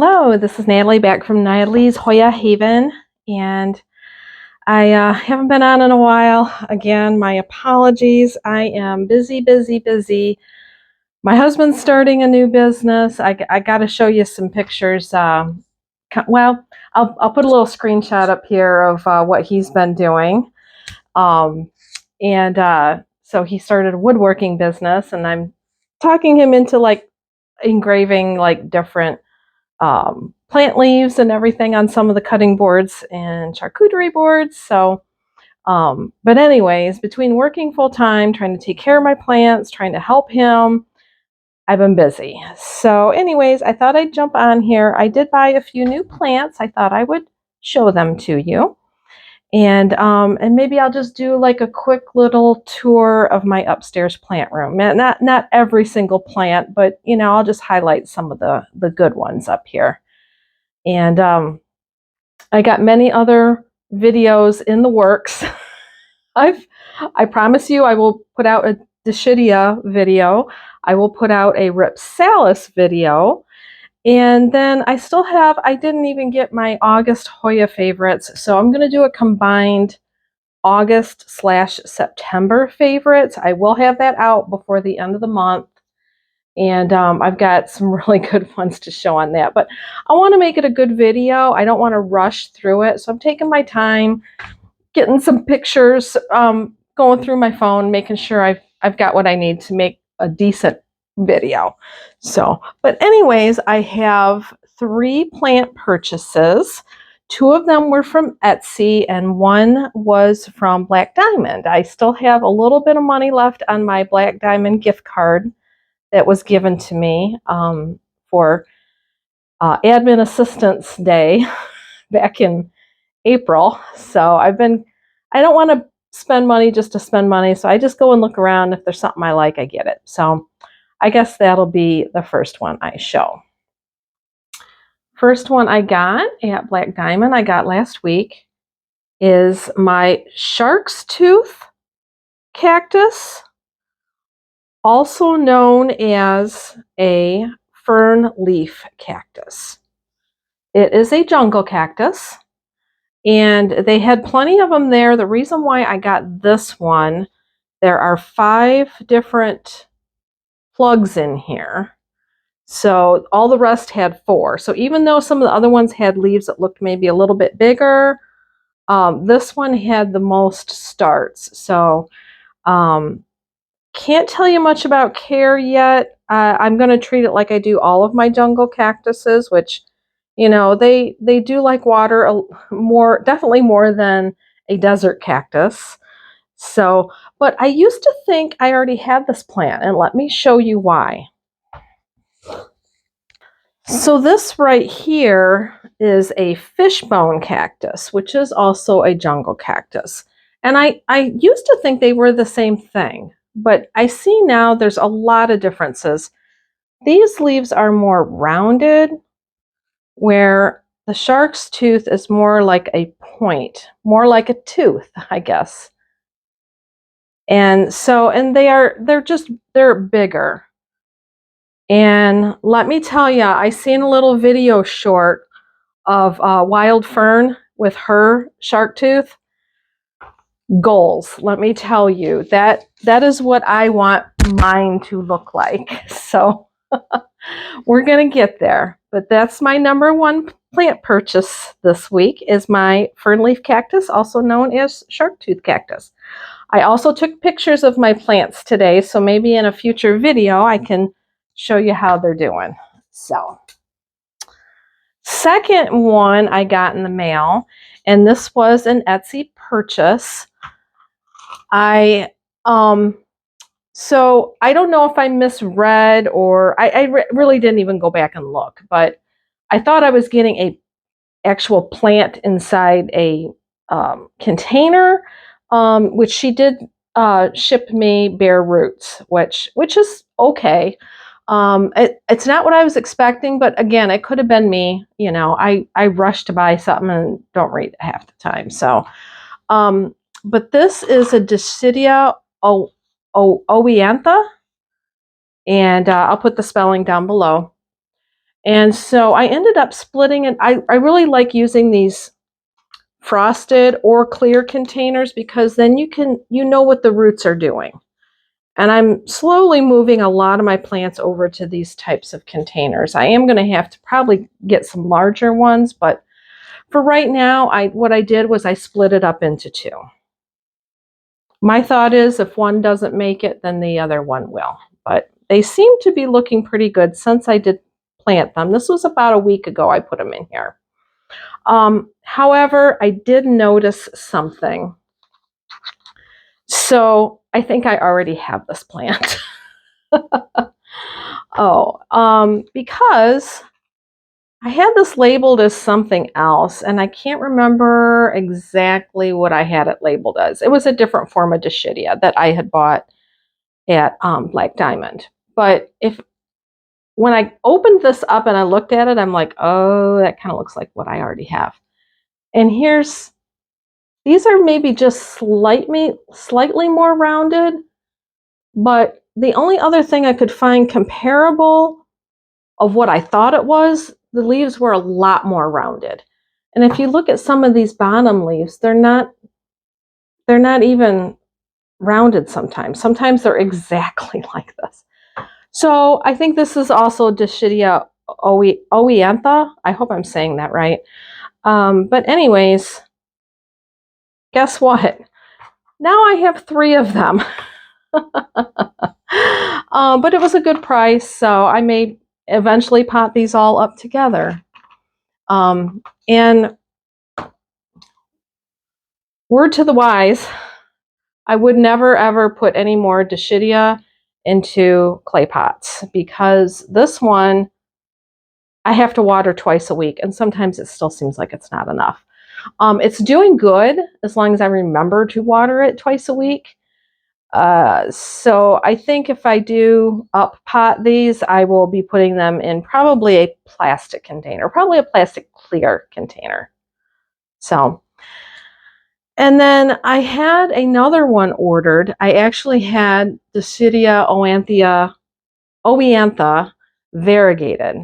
Hello, this is Natalie back from Natalie's Hoya Haven, and I haven't been on in a while. Again, my apologies. I am busy, busy, busy. My husband's starting a new business. I got to show you some pictures. Well, I'll put a little screenshot up here of what he's been doing. Um, so he started a woodworking business, and I'm talking him into like engraving like different plant leaves and everything on some of the cutting boards and charcuterie boards. But anyways, between working full time, trying to take care of my plants, trying to help him, I've been busy. So anyways, I thought I'd jump on here. I did buy a few new plants. I thought I would show them to you. And maybe I'll just do like a quick little tour of my upstairs plant room. Not every single plant, but I'll just highlight some of the good ones up here. And I got many other videos in the works. I promise you I will put out a Dischidia video. I will put out a Ripsalis video. And then I didn't even get my August Hoya favorites. So I'm going to do a combined August/September favorites. I will have that out before the end of the month. And I've got some really good ones to show on that. But I want to make it a good video. I don't want to rush through it. So I'm taking my time, getting some pictures, going through my phone, making sure I've got what I need to make a decent video. But anyways, I have 3 plant purchases. 2 of them were from Etsy and 1 was from Black Diamond. I still have a little bit of money left on my Black Diamond gift card that was given to me for Admin Assistance Day back in April. So I don't want to spend money just to spend money. So I just go and look around. If there's something I like, I get it. So I guess that'll be the first one I show. First one I got at Black Diamond, I got last week, is my shark's tooth cactus, also known as a fern leaf cactus. It is a jungle cactus, and they had plenty of them there. The reason why I got this one, there are 5 different plugs in here. So all the rest had 4. So even though some of the other ones had leaves that looked maybe a little bit bigger, this one had the most starts. So can't tell you much about care yet. I'm going to treat it like I do all of my jungle cactuses, which, they do like water definitely more than a desert cactus. So, but I used to think I already had this plant, and let me show you why. So this right here is a fishbone cactus, which is also a jungle cactus. And I used to think they were the same thing, but I see now there's a lot of differences. These leaves are more rounded, where the shark's tooth is more like a point, more like a tooth, I guess. And so, and they're bigger. And let me tell you, I seen a little video short of Wild Fern with her shark tooth. Goals, let me tell you, that is what I want mine to look like. So we're gonna get there. But that's my number 1 plant purchase this week, is my fern leaf cactus, also known as shark tooth cactus. I also took pictures of my plants today, so maybe in a future video I can show you how they're doing. So second one I got in the mail, and this was an Etsy purchase. So I don't know if I misread, or I really didn't even go back and look, but I thought I was getting a actual plant inside a container, which she did ship me bare roots, which is okay. It's not what I was expecting, but again, it could have been me. I rushed to buy something and don't read half the time. So, but this is a Dischidia oeantha, and I'll put the spelling down below. And so I ended up splitting it. I really like using these frosted or clear containers because then you know what the roots are doing. And I'm slowly moving a lot of my plants over to these types of containers. I am going to have to probably get some larger ones, but for right now, what I did was I split it up into two. My thought is if one doesn't make it, then the other one will. But they seem to be looking pretty good since I did plant them. This was about a week ago I put them in here. However, I did notice something. So I think I already have this plant. Because I had this labeled as something else, and I can't remember exactly what I had it labeled as. It was a different form of Dischidia that I had bought at Black Diamond. But when I opened this up and I looked at it, I'm like, oh, that kind of looks like what I already have. And these are maybe just slightly more rounded, but the only other thing I could find comparable of what I thought it was, the leaves were a lot more rounded. And if you look at some of these bottom leaves, they're not even rounded sometimes. Sometimes they're exactly like this. So I think this is also Dischidia oeantha. I hope I'm saying that right. But anyways, guess what? Now I have 3 of them. But it was a good price, so I may eventually pot these all up together. And word to the wise, I would never ever put any more Dischidia into clay pots because this one I have to water twice a week, and sometimes it still seems like it's not enough. It's doing good as long as I remember to water it twice a week. So I think if I do up pot these, I will be putting them in probably a plastic container, probably a plastic clear container. So, and then I had another one ordered. I actually had Dischidia oeantha variegated,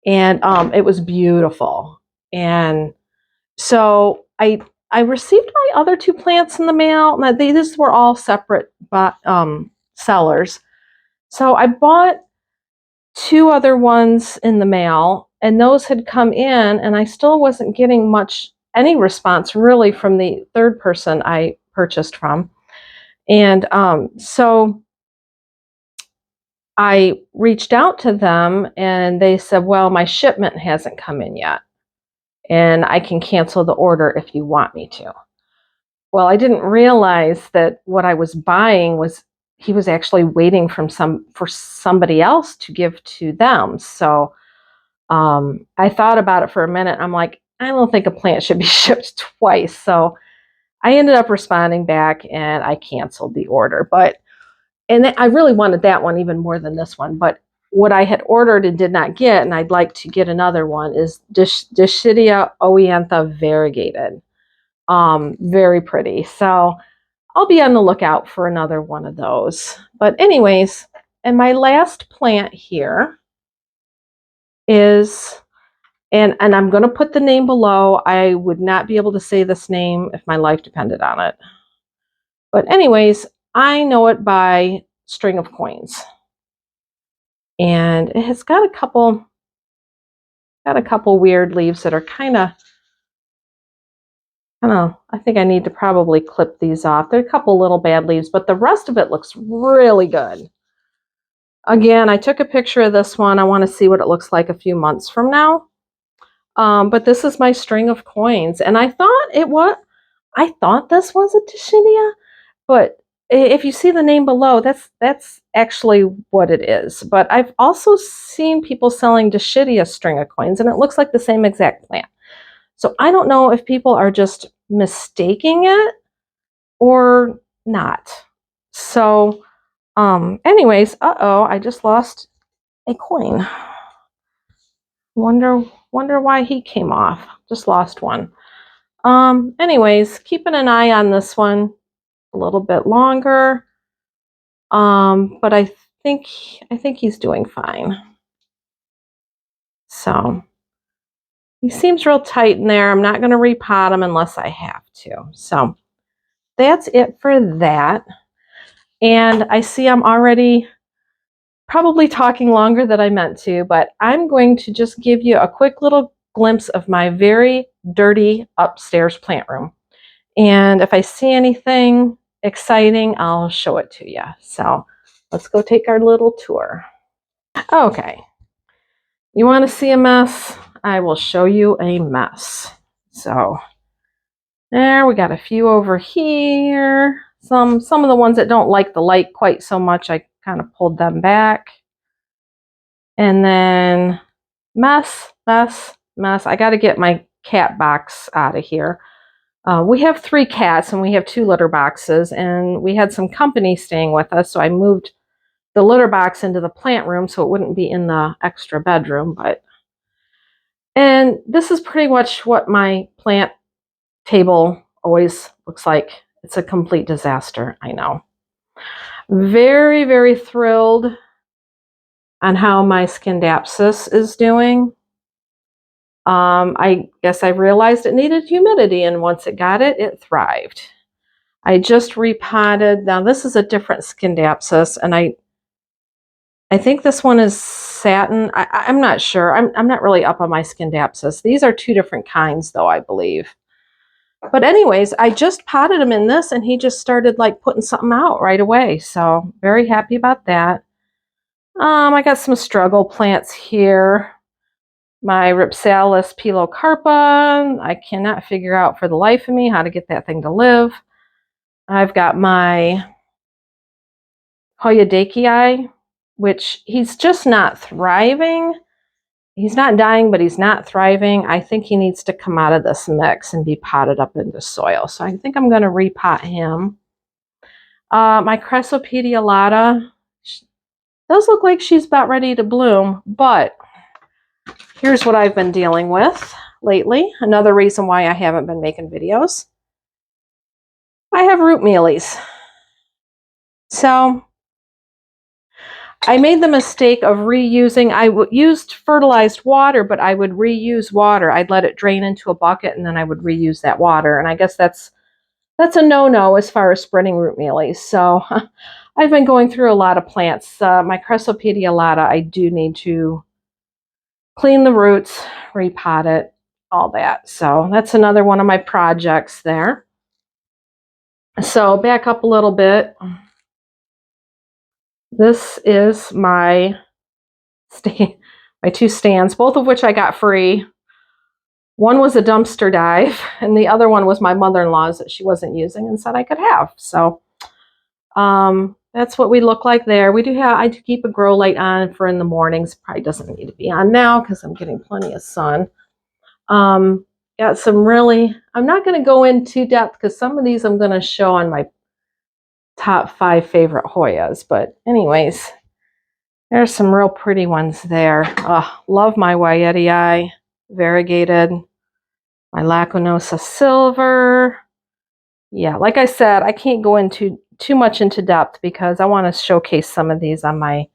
and it was beautiful. And so I received my other 2 plants in the mail. Now, these were all separate sellers. So I bought 2 other ones in the mail, and those had come in, and I still wasn't getting any response really from the third person I purchased from. And so I reached out to them, and they said, well, my shipment hasn't come in yet, and I can cancel the order if you want me to. Well, I didn't realize that what I was buying was he was actually waiting for somebody else to give to them. So I thought about it for a minute. I'm like, I don't think a plant should be shipped twice. So I ended up responding back and I canceled the order. And I really wanted that one even more than this one. But what I had ordered and did not get, and I'd like to get another one, is Dischidia oeantha variegated. Very pretty. So I'll be on the lookout for another one of those. But anyways, and my last plant here is, and I'm going to put the name below. I would not be able to say this name if my life depended on it. But anyways, I know it by String of Coins. And it has got a couple weird leaves that are kind of, I don't know, I think I need to probably clip these off. There are a couple little bad leaves, but the rest of it looks really good. Again, I took a picture of this one. I want to see what it looks like a few months from now. But this is my String of Coins, and I thought this was a Dischidia, but if you see the name below, that's actually what it is. But I've also seen people selling Dischidia String of Coins, and it looks like the same exact plant. So I don't know if people are just mistaking it or not. So, anyways, I just lost a coin. Wonder why he came off. Just lost one. Anyways, keeping an eye on this one a little bit longer. But I think he's doing fine. So he seems real tight in there. I'm not going to repot him unless I have to. So that's it for that. And I see I'm already probably talking longer than I meant to, but I'm going to just give you a quick little glimpse of my very dirty upstairs plant room. And if I see anything exciting, I'll show it to you. So let's go take our little tour. Okay. You want to see a mess? I will show you a mess. So there, we got a few over here. Some of the ones that don't like the light quite so much, I kind of pulled them back. And then mess. I got to get my cat box out of here. We have 3 cats and we have 2 litter boxes, and we had some company staying with us, so I moved the litter box into the plant room so it wouldn't be in the extra bedroom. And this is pretty much what my plant table always looks like. It's a complete disaster, I know. Very, very thrilled on how my Scindapsus is doing. I guess I realized it needed humidity, and once it got it, it thrived. I just repotted. Now this is a different Scindapsus, and I think this one is satin. I'm not sure. I'm not really up on my Scindapsus. These are 2 different kinds, though, I believe. But anyways, I just potted him in this, and he just started like putting something out right away. So very happy about that. I got some struggle plants here. My Ripsalis pilocarpa. I cannot figure out for the life of me how to get that thing to live. I've got my Hoya, which he's just not thriving. He's not dying, but he's not thriving. I think he needs to come out of this mix and be potted up into soil. So I think I'm going to repot him. My Cresopedialata does look like she's about ready to bloom, but here's what I've been dealing with lately. Another reason why I haven't been making videos. I have root mealies. So I made the mistake of reusing. I used fertilized water, but I would reuse water. I'd let it drain into a bucket, and then I would reuse that water. And I guess that's a no-no as far as spreading root mealies. So I've been going through a lot of plants. My Cresopedialata, I do need to clean the roots, repot it, all that. So that's another one of my projects there. So back up a little bit. This is my 2 stands, both of which I got free. One was a dumpster dive, and the other one was my mother-in-law's that she wasn't using and said I could have. So that's what we look like there. I do keep a grow light on for in the mornings. Probably doesn't need to be on now because I'm getting plenty of sun. Got some really, I'm not going to go in too depth because some of these I'm going to show on my top 5 favorite Hoyas. But anyways, there's some real pretty ones there. Love my Wyetii variegated, my Lacunosa silver. Yeah, like I said, I can't go into too much into depth because I want to showcase some of these on my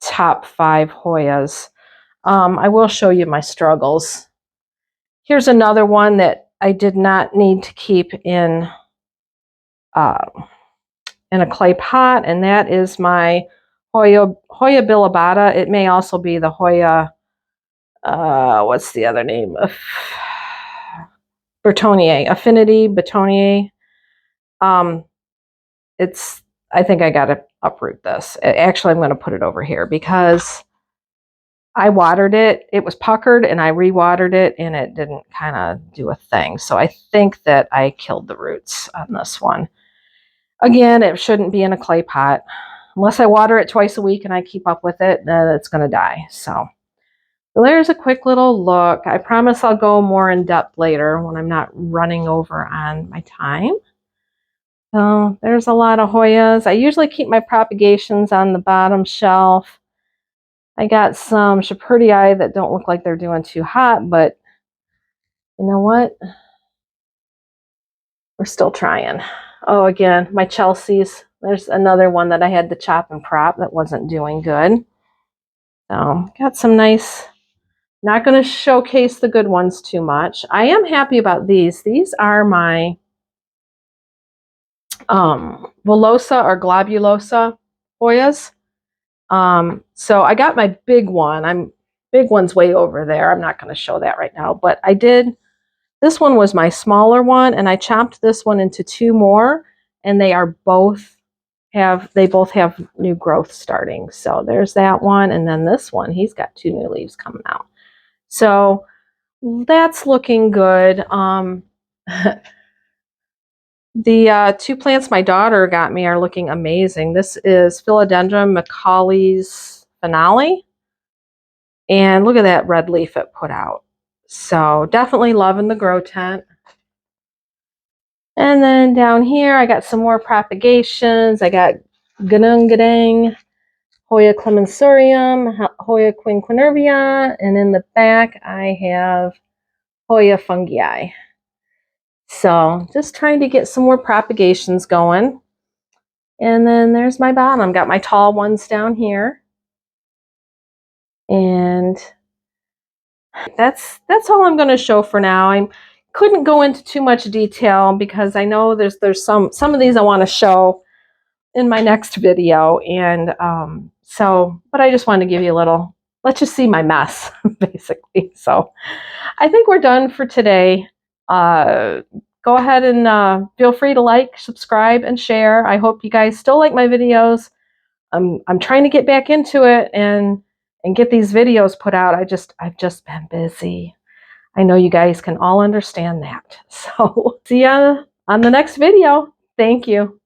top 5 Hoyas. I will show you my struggles. Here's another one that I did not need to keep in a clay pot, and that is my Hoya bilobata. It may also be the Hoya, what's the other name? Bertonier, Affinity Bertonier. I think I got to uproot this. Actually, I'm going to put it over here because I watered it. It was puckered, and I re-watered it, and it didn't kind of do a thing. So I think that I killed the roots on this one. Again, it shouldn't be in a clay pot. Unless I water it twice a week and I keep up with it, then it's going to die. So there's a quick little look. I promise I'll go more in depth later when I'm not running over on my time. So there's a lot of Hoyas. I usually keep my propagations on the bottom shelf. I got some Shepherdii that don't look like they're doing too hot, but you know what? We're still trying. Oh, again, my Chelseas. There's another one that I had to chop and prop that wasn't doing good. So got some nice Not going to showcase the good ones too much. I am happy about these. These are my villosa or globulosa Hoyas. So I got my big one. Big one's way over there. I'm not going to show that right now, but I did. This one was my smaller one, and I chopped this one into two more, and they both have new growth starting. So there's that one, and then this one, he's got two new leaves coming out. So that's looking good. The two plants my daughter got me are looking amazing. This is Philodendron Macaulay's Finale. And look at that red leaf it put out. So definitely loving the grow tent. And then down here, I got some more propagations. I got Ganungadang, Hoya clemensurium, Hoya quinquenervia, and in the back, I have Hoya fungii. So just trying to get some more propagations going. And then there's my bottom. Got my tall ones down here. And that's all I'm going to show for now. I couldn't go into too much detail because I know there's some of these I want to show in my next video, and but I just wanted to give you a little, let's just see my mess basically. So I think we're done for today. Go ahead and feel free to like, subscribe, and share. I hope you guys still like my videos. I'm trying to get back into it and get these videos put out. I've just been busy. I know you guys can all understand that. So see ya on the next video. Thank you.